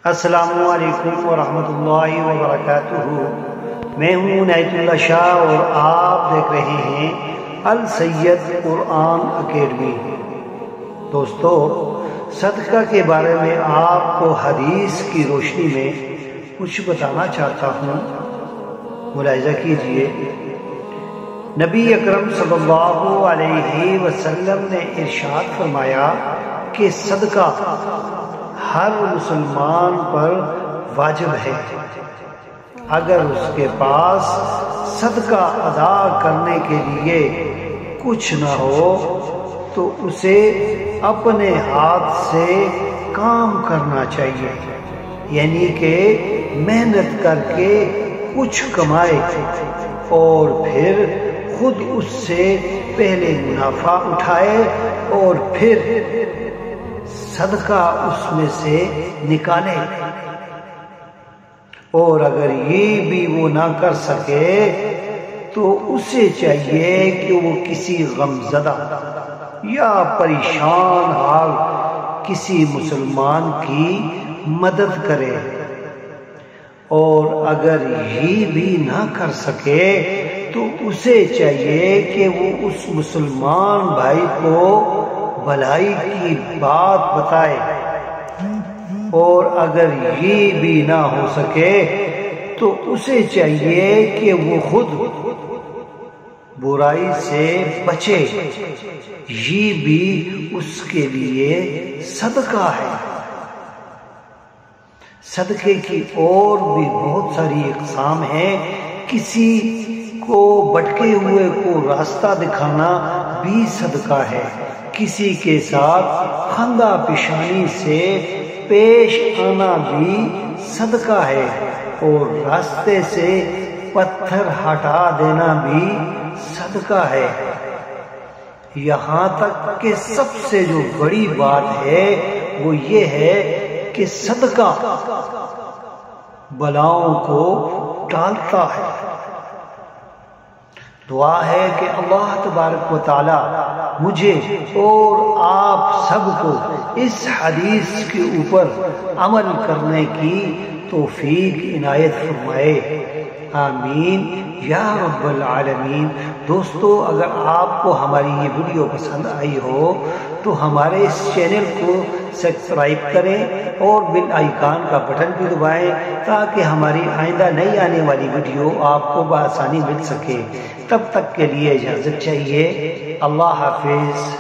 السلام علیکم ورحمۃ اللہ وبرکاتہ۔ میں ہوں عنایت اللہ شاہ اور آپ دیکھ رہے ہیں السید قرآن اکیڈمی۔ دوستو، صدقہ کے بارے میں آپ کو حدیث کی روشنی میں کچھ بتانا چاہتا ہوں، ملاحظہ کیجئے۔ نبی اکرم صلی اللہ علیہ وسلم نے ارشاد فرمایا کہ صدقہ ہر مسلمان پر واجب ہے۔ اگر اس کے پاس صدقہ ادا کرنے کے لیے کچھ نہ ہو تو اسے اپنے ہاتھ سے کام کرنا چاہیے، یعنی کہ محنت کر کے کچھ کمائے اور پھر خود اس سے پہلے منافع اٹھائے اور پھر صدقہ اس میں سے نکالے۔ اور اگر یہ بھی وہ نہ کر سکے تو اسے چاہیے کہ وہ کسی غمزدہ یا پریشان حال کسی مسلمان کی مدد کرے، اور اگر یہ بھی نہ کر سکے تو اسے چاہیے کہ وہ اس مسلمان بھائی کو بھلائی کی بات بتائے، اور اگر یہ بھی نہ ہو سکے تو اسے چاہیے کہ وہ خود برائی سے بچے۔ یہ بھی اس کے لیے صدقہ ہے۔ صدقے کی اور بھی بہت ساری اقسام ہیں۔ کسی کو بھٹکے ہوئے کو راستہ دکھانا بھی صدقہ ہے، کسی کے ساتھ خندہ پیشانی سے پیش آنا بھی صدقہ ہے، اور راستے سے پتھر ہٹا دینا بھی صدقہ ہے۔ یہاں تک کہ سب سے جو بڑی بات ہے وہ یہ ہے کہ صدقہ بلاؤں کو ٹالتا ہے۔ دعا ہے کہ اللہ تبارک و تعالی مجھے اور آپ سب کو اس حدیث کے اوپر عمل کرنے کی توفیق عنایت فرمائے، آمین یا رب العالمین۔ دوستو، اگر آپ کو ہماری یہ ویڈیو پسند آئی ہو تو ہمارے اس چینل کو سبسکرائب کریں اور بیل آئیکن کا بٹن بھی دبائیں تاکہ ہماری آئندہ نئی آنے والی ویڈیو آپ کو بآسانی مل سکے۔ تب تک کے لیے اجازت چاہیے۔ اللہ حافظ۔